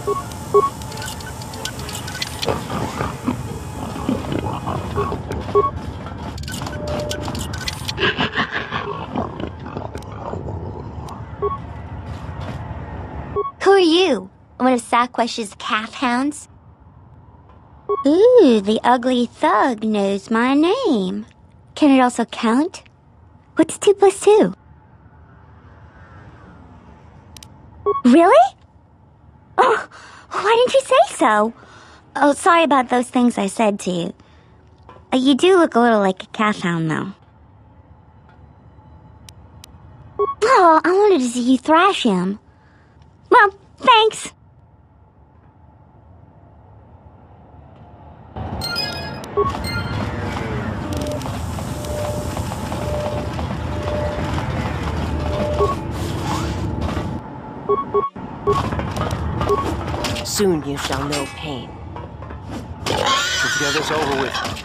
Who are you? One of Saquesh's calf hounds? Ooh, the ugly thug knows my name. Can it also count? What's 2 plus 2? Really? Oh, why didn't you say so? Oh, sorry about those things I said to you. You do look a little like a calf hound, though. Oh, I wanted to see you thrash him. Well, thanks. Soon you shall know pain. Let's get this over with.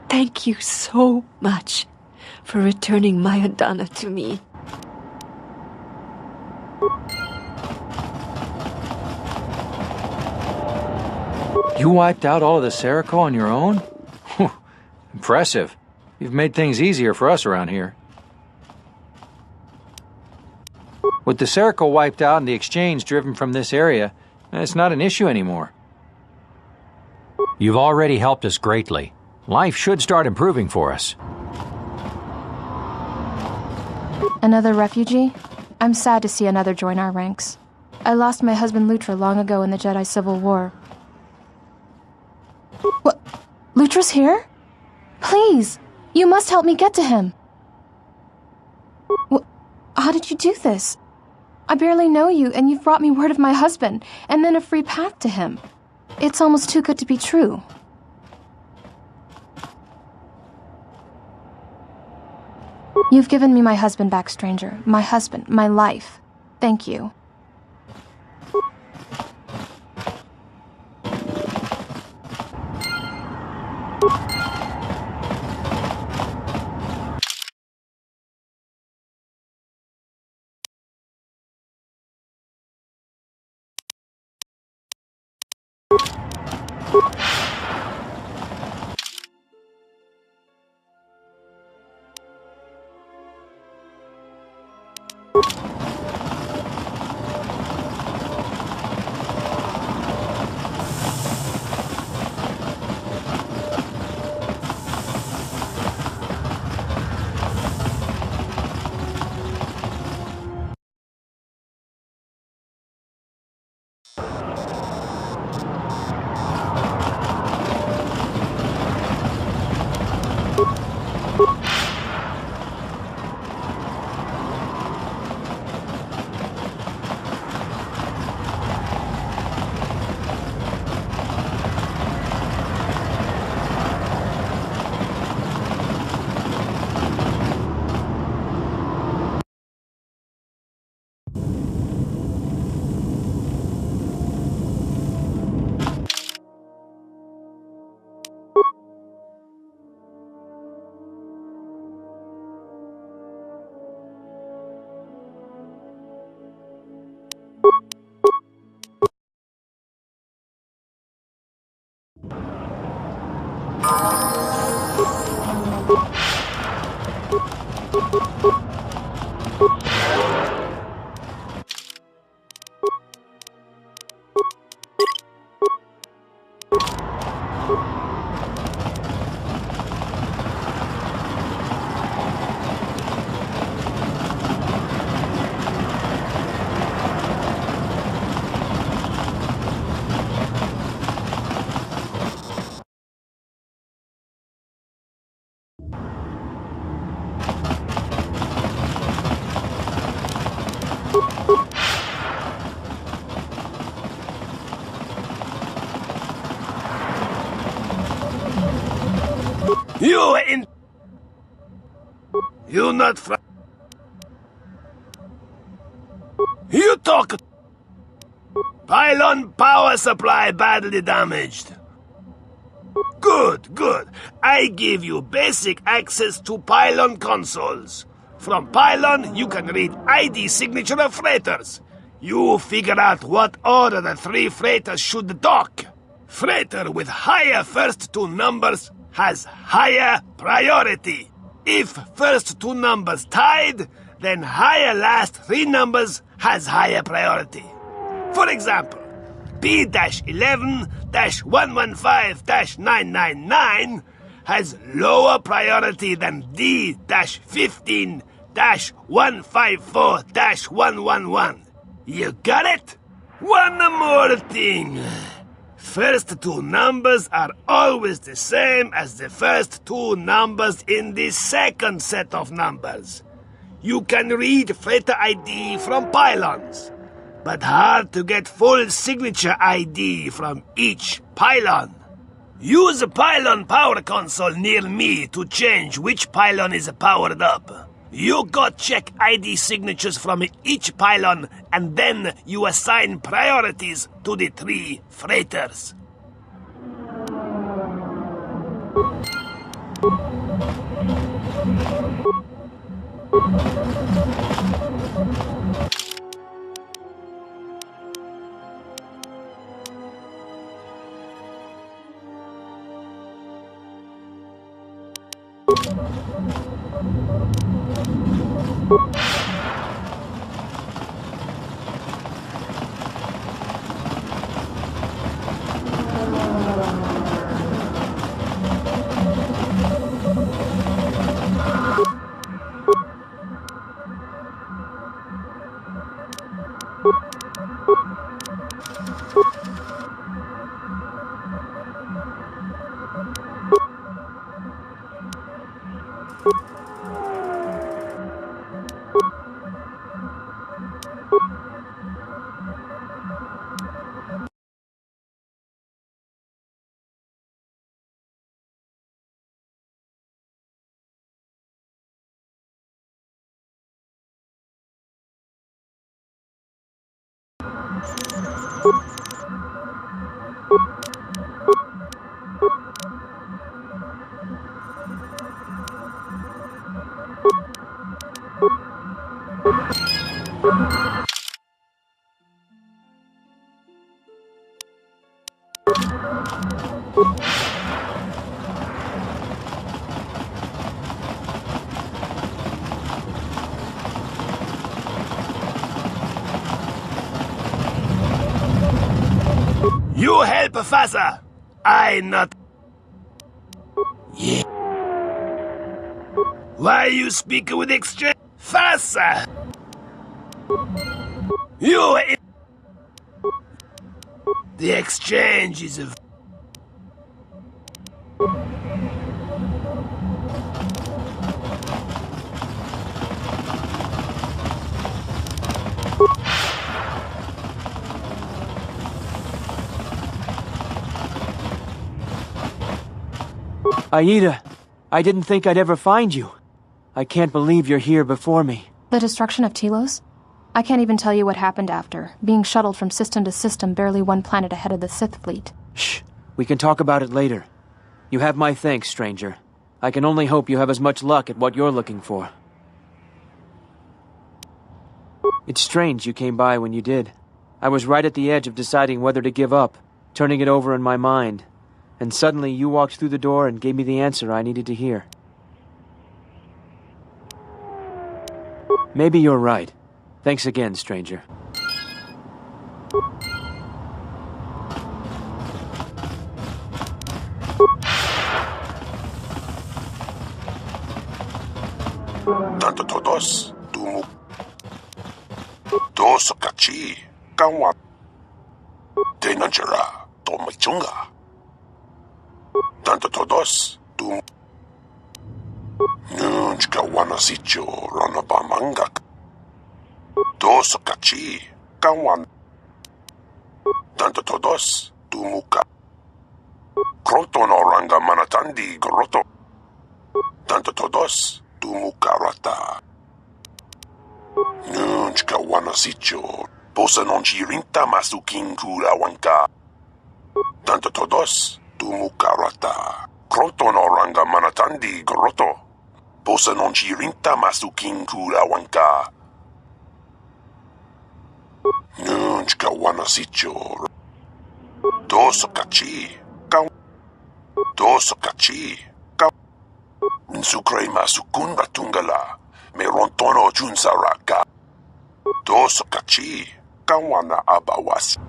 Thank you so much for returning my Adana to me. You wiped out all of the Serico on your own? Impressive. You've made things easier for us around here. With the Serico wiped out and the exchange driven from this area, it's not an issue anymore. You've already helped us greatly. Life should start improving for us. Another refugee? I'm sad to see another join our ranks. I lost my husband Lutra long ago in the Jedi Civil War. What? Lutra's here? Please, you must help me get to him. How did you do this? I barely know you, and you've brought me word of my husband, and then a free path to him. It's almost too good to be true. You've given me my husband back, stranger. My husband, my life. Thank you. You not You talk. Pylon power supply badly damaged. Good, good. I give you basic access to Pylon consoles. From Pylon, you can read ID signature of freighters. You figure out what order the 3 freighters should dock. Freighter with higher first 2 numbers has higher priority. If first 2 numbers tied, then higher last 3 numbers has higher priority. For example, B-11-115-999 has lower priority than D-15-154-111. You got it? One more thing. First 2 numbers are always the same as the first 2 numbers in the second set of numbers. You can read freighter ID from pylons, but hard to get full signature ID from each pylon. Use a pylon power console near me to change which pylon is powered up. You go check ID signatures from each pylon, and then you assign priorities to the 3 freighters. You help faster. I not. Yeah. Why you speak with exchange? Faster. You. The exchange is a. Aida, I didn't think I'd ever find you. I can't believe you're here before me. The destruction of Telos? I can't even tell you what happened after, being shuttled from system to system barely 1 planet ahead of the Sith fleet. Shh, we can talk about it later. You have my thanks, stranger. I can only hope you have as much luck at what you're looking for. It's strange you came by when you did. I was right at the edge of deciding whether to give up, turning it over in my mind. And suddenly you walked through the door and gave me the answer I needed to hear. Maybe you're right. Thanks again, stranger. Tanto todos, tumu. Dos kachi, kawan. Tenanjara, tomachunga. Tanto todos, tumu. Nunchka wanasicho, ranabamangak. Dos kachi, kawan. Tanto todos, tumuka. Kronto no ranga manatandi groto. Tanto todos, tumukarata. Nunchka wanasicho, posa non chirinta masukin kurawanka. Tanto todos, tumukarata. Kronto no ranga manatandi groto. Posa non chirinta masukin kurawanka. Nunchka wanasicho. Dos kachi, kaw. Dos kachi, kaw. Insukre masukun batungala. Merontono junsaraka. Dos kachi, kawana abawasi.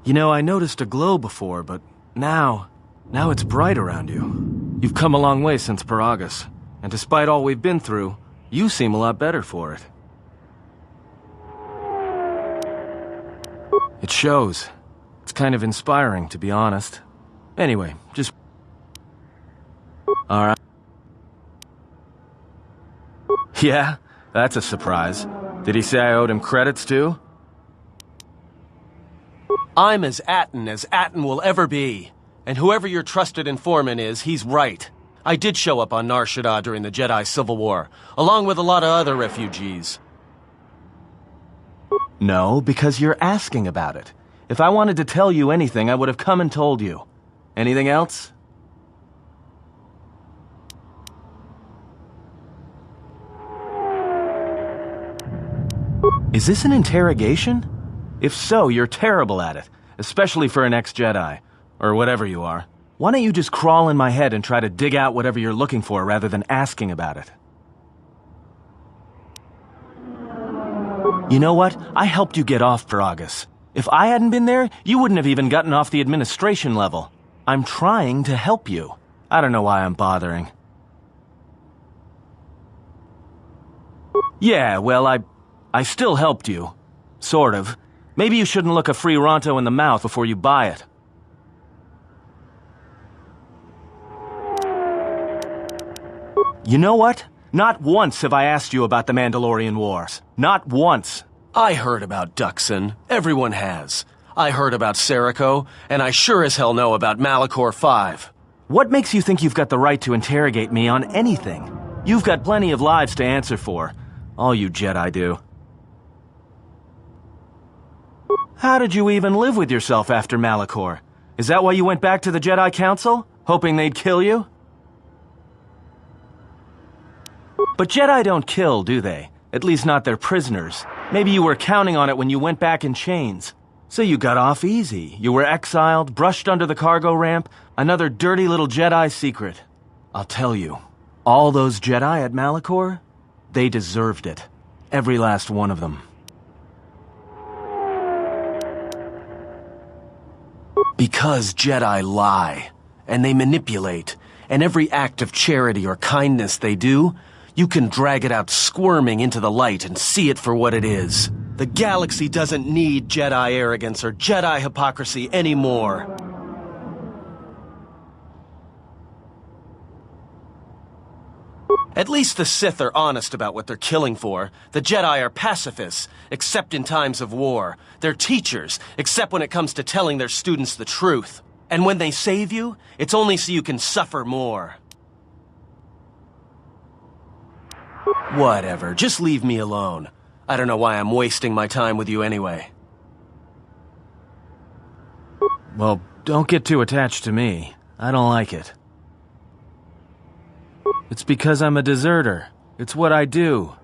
You know, I noticed a glow before, but Now it's bright around you. You've come a long way since Paragus, and despite all we've been through, you seem a lot better for it. It shows. It's kind of inspiring, to be honest. Anyway, just... Alright. Yeah, that's a surprise. Did he say I owed him credits too? I'm as Atten will ever be. And whoever your trusted informant is, he's right. I did show up on Nar Shaddaa during the Jedi Civil War, along with a lot of other refugees. No, because you're asking about it. If I wanted to tell you anything, I would have come and told you. Anything else? Is this an interrogation? If so, you're terrible at it, especially for an ex-Jedi, or whatever you are. Why don't you just crawl in my head and try to dig out whatever you're looking for rather than asking about it? You know what? I helped you get off Paragus. If I hadn't been there, you wouldn't have even gotten off the administration level. I'm trying to help you. I don't know why I'm bothering. Yeah, well, I still helped you. Sort of. Maybe you shouldn't look a free Ronto in the mouth before you buy it. You know what? Not once have I asked you about the Mandalorian Wars. Not once. I heard about Duxon. Everyone has. I heard about Serico, and I sure as hell know about Malachor 5. What makes you think you've got the right to interrogate me on anything? You've got plenty of lives to answer for. All you Jedi do. How did you even live with yourself after Malachor? Is that why you went back to the Jedi Council? Hoping they'd kill you? But Jedi don't kill, do they? At least not their prisoners. Maybe you were counting on it when you went back in chains. So you got off easy. You were exiled, brushed under the cargo ramp, another dirty little Jedi secret. I'll tell you, all those Jedi at Malachor, they deserved it. Every last one of them. Because Jedi lie, and they manipulate, and every act of charity or kindness they do, you can drag it out squirming into the light and see it for what it is. The galaxy doesn't need Jedi arrogance or Jedi hypocrisy anymore. At least the Sith are honest about what they're killing for. The Jedi are pacifists, except in times of war. They're teachers, except when it comes to telling their students the truth. And when they save you, it's only so you can suffer more. Whatever, just leave me alone. I don't know why I'm wasting my time with you anyway. Well, don't get too attached to me. I don't like it. It's because I'm a deserter. It's what I do.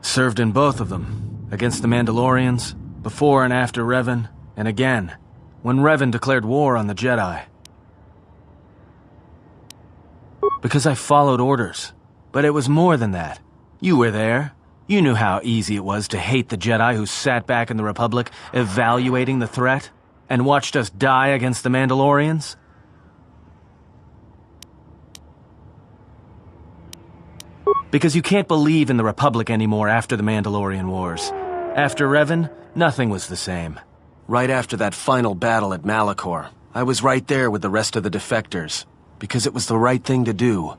Served in both of them. Against the Mandalorians, before and after Revan, and again, when Revan declared war on the Jedi. Because I followed orders. But it was more than that. You were there. You knew how easy it was to hate the Jedi who sat back in the Republic, evaluating the threat, and watched us die against the Mandalorians. Because you can't believe in the Republic anymore after the Mandalorian Wars. After Revan, nothing was the same. Right after that final battle at Malachor, I was right there with the rest of the defectors, because it was the right thing to do.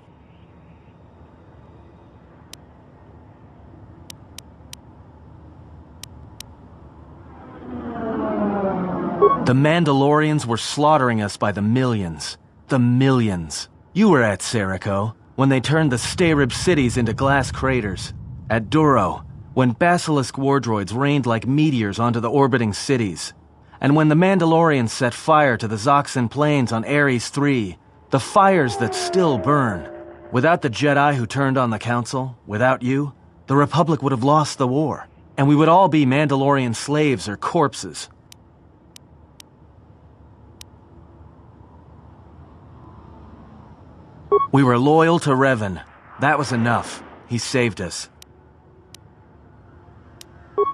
The Mandalorians were slaughtering us by the millions. The millions. You were at Serico, when they turned the Starib cities into glass craters. At Duro, when Basilisk war droids rained like meteors onto the orbiting cities. And when the Mandalorians set fire to the Zoxan plains on Ares III, the fires that still burn. Without the Jedi who turned on the Council, without you, the Republic would have lost the war. And we would all be Mandalorian slaves or corpses. We were loyal to Revan. That was enough. He saved us.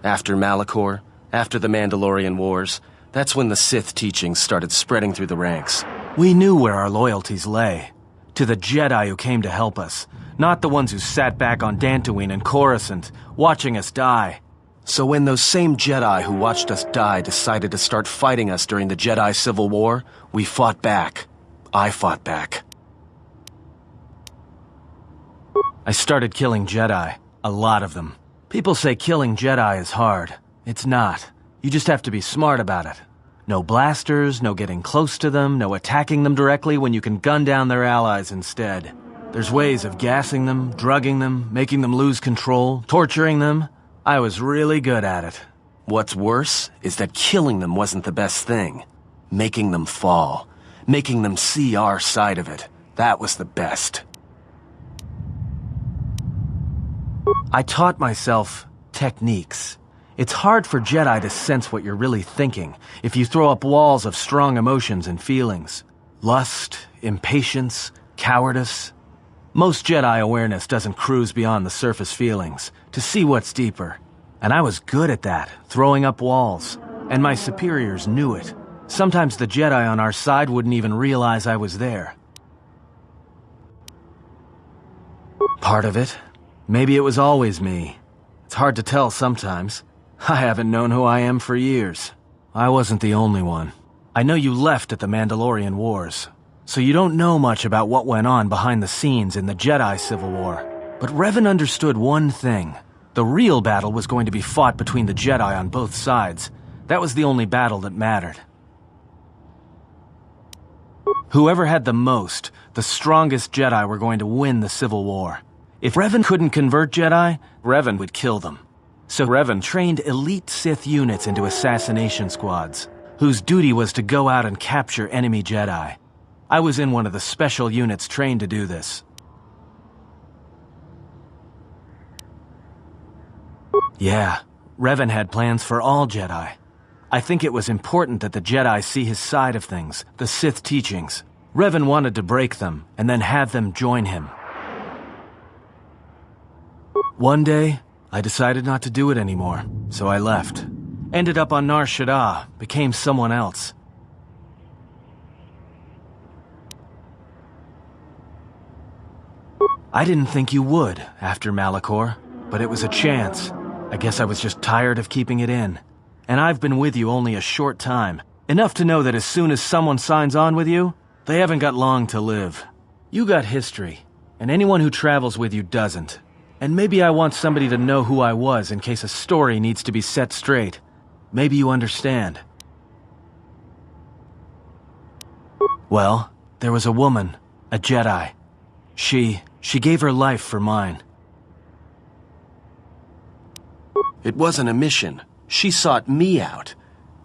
After Malachor, after the Mandalorian Wars, That's when the Sith teachings started spreading through the ranks. We knew where our loyalties lay. To the Jedi who came to help us, not the ones who sat back on Dantooine and Coruscant, watching us die. So when those same Jedi who watched us die decided to start fighting us during the Jedi Civil War, we fought back. I fought back. I started killing Jedi. A lot of them. People say killing Jedi is hard. It's not. You just have to be smart about it. No blasters, no getting close to them, no attacking them directly when you can gun down their allies instead. There's ways of gassing them, drugging them, making them lose control, torturing them. I was really good at it. What's worse is that killing them wasn't the best thing. Making them fall. Making them see our side of it. That was the best. I taught myself techniques. It's hard for Jedi to sense what you're really thinking if you throw up walls of strong emotions and feelings. Lust, impatience, cowardice. Most Jedi awareness doesn't cruise beyond the surface feelings to see what's deeper. And I was good at that, throwing up walls. And my superiors knew it. Sometimes the Jedi on our side wouldn't even realize I was there. Part of it. Maybe it was always me. It's hard to tell sometimes. I haven't known who I am for years. I wasn't the only one. I know you left at the Mandalorian Wars, so you don't know much about what went on behind the scenes in the Jedi Civil War. But Revan understood one thing. The real battle was going to be fought between the Jedi on both sides. That was the only battle that mattered. Whoever had the most, the strongest Jedi were going to win the Civil War. If Revan couldn't convert Jedi, Revan would kill them. So Revan trained elite Sith units into assassination squads, whose duty was to go out and capture enemy Jedi. I was in one of the special units trained to do this. Yeah, Revan had plans for all Jedi. I think it was important that the Jedi see his side of things, the Sith teachings. Revan wanted to break them, and then have them join him. One day, I decided not to do it anymore, so I left. Ended up on Nar Shaddaa, became someone else. I didn't think you would, after Malachor, but it was a chance. I guess I was just tired of keeping it in. And I've been with you only a short time, enough to know that as soon as someone signs on with you, they haven't got long to live. You got history, and anyone who travels with you doesn't. And maybe I want somebody to know who I was in case a story needs to be set straight. Maybe you understand. Well, there was a woman, a Jedi. She gave her life for mine. It wasn't a mission. She sought me out.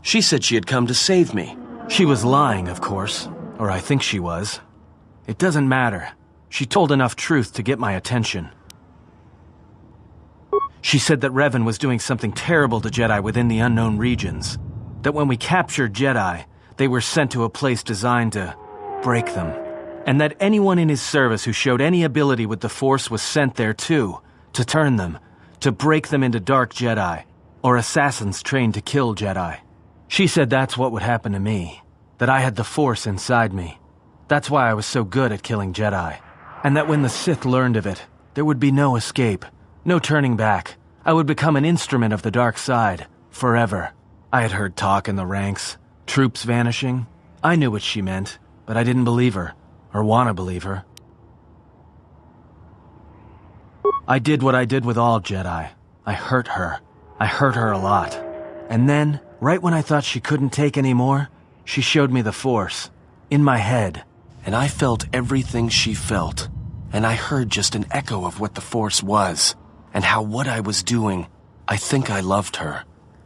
She said she had come to save me. She was lying, of course. Or I think she was. It doesn't matter. She told enough truth to get my attention. She said that Revan was doing something terrible to Jedi within the unknown regions. That when we captured Jedi, they were sent to a place designed to break them. And that anyone in his service who showed any ability with the Force was sent there too, to turn them, to break them into dark Jedi, or assassins trained to kill Jedi. She said that's what would happen to me, that I had the Force inside me. That's why I was so good at killing Jedi. And that when the Sith learned of it, there would be no escape. No turning back. I would become an instrument of the dark side, forever. I had heard talk in the ranks, troops vanishing. I knew what she meant, but I didn't believe her, or want to believe her. I did what I did with all Jedi. I hurt her. I hurt her a lot. And then, right when I thought she couldn't take any more, she showed me the Force, in my head. And I felt everything she felt. And I heard just an echo of what the Force was. And how what I was doing, I think I loved her.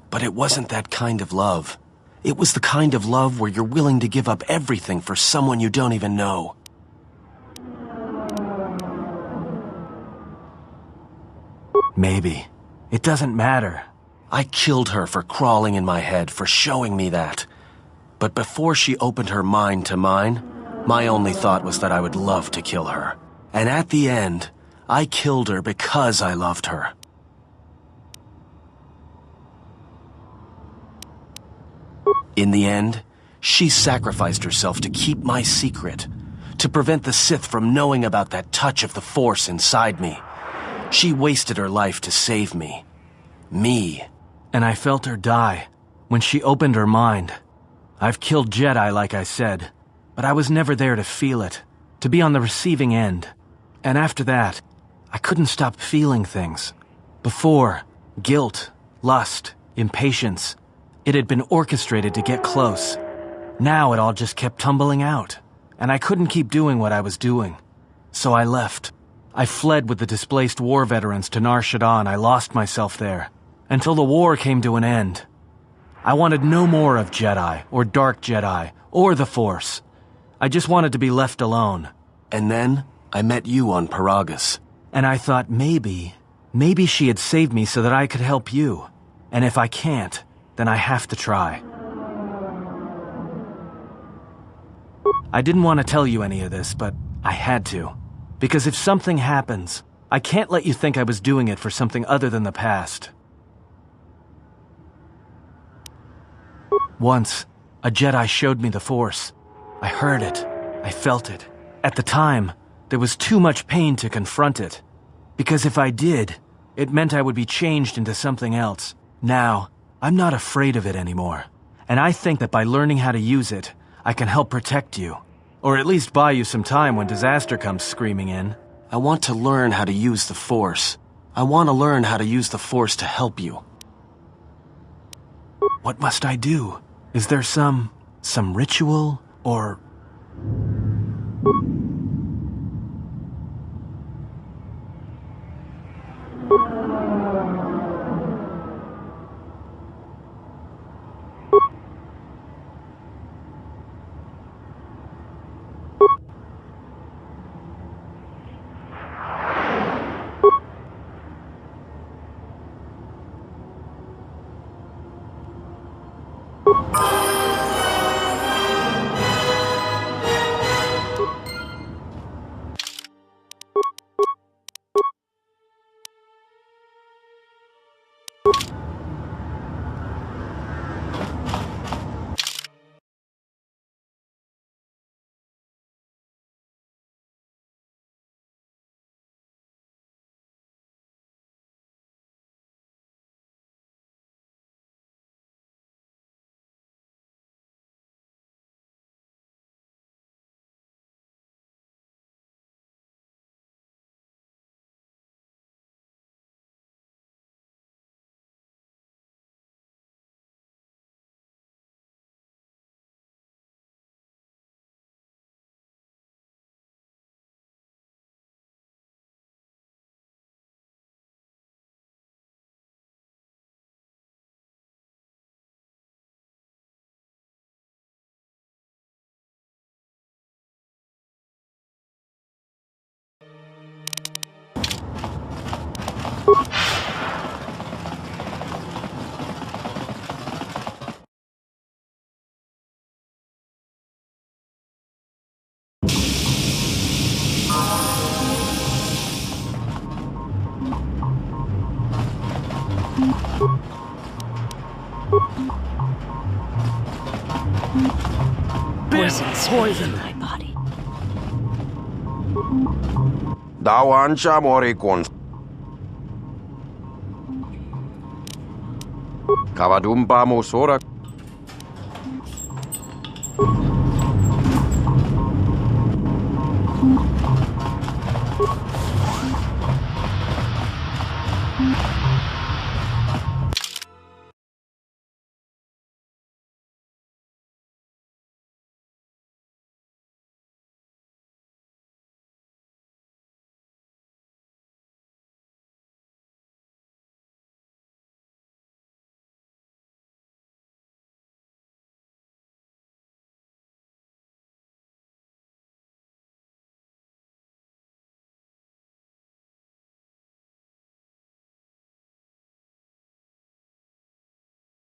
But it wasn't that kind of love. It was the kind of love where you're willing to give up everything for someone you don't even know. Maybe. It doesn't matter. I killed her for crawling in my head, for showing me that. But before she opened her mind to mine, my only thought was that I would love to kill her. And at the end, I killed her because I loved her. In the end, she sacrificed herself to keep my secret, to prevent the Sith from knowing about that touch of the Force inside me. She wasted her life to save me. Me. And I felt her die when she opened her mind. I've killed Jedi, like I said, but I was never there to feel it, to be on the receiving end. And after that, I couldn't stop feeling things. Before, guilt, lust, impatience. It had been orchestrated to get close. Now it all just kept tumbling out, and I couldn't keep doing what I was doing. So I left. I fled with the displaced war veterans to Nar Shaddaa. I lost myself there, until the war came to an end. I wanted no more of Jedi, or Dark Jedi, or the Force. I just wanted to be left alone. And then, I met you on Paragus. And I thought maybe she had saved me so that I could help you. And if I can't, then I have to try. I didn't want to tell you any of this, but I had to. Because if something happens, I can't let you think I was doing it for something other than the past. Once, a Jedi showed me the Force. I heard it. I felt it. At the time, there was too much pain to confront it. Because if I did, it meant I would be changed into something else. Now, I'm not afraid of it anymore. And I think that by learning how to use it, I can help protect you. Or at least buy you some time when disaster comes screaming in. I want to learn how to use the Force. I want to learn how to use the Force to help you. What must I do? Is there some ritual, or... Poison my body. Dawancha morikon. Kavadumpa musora.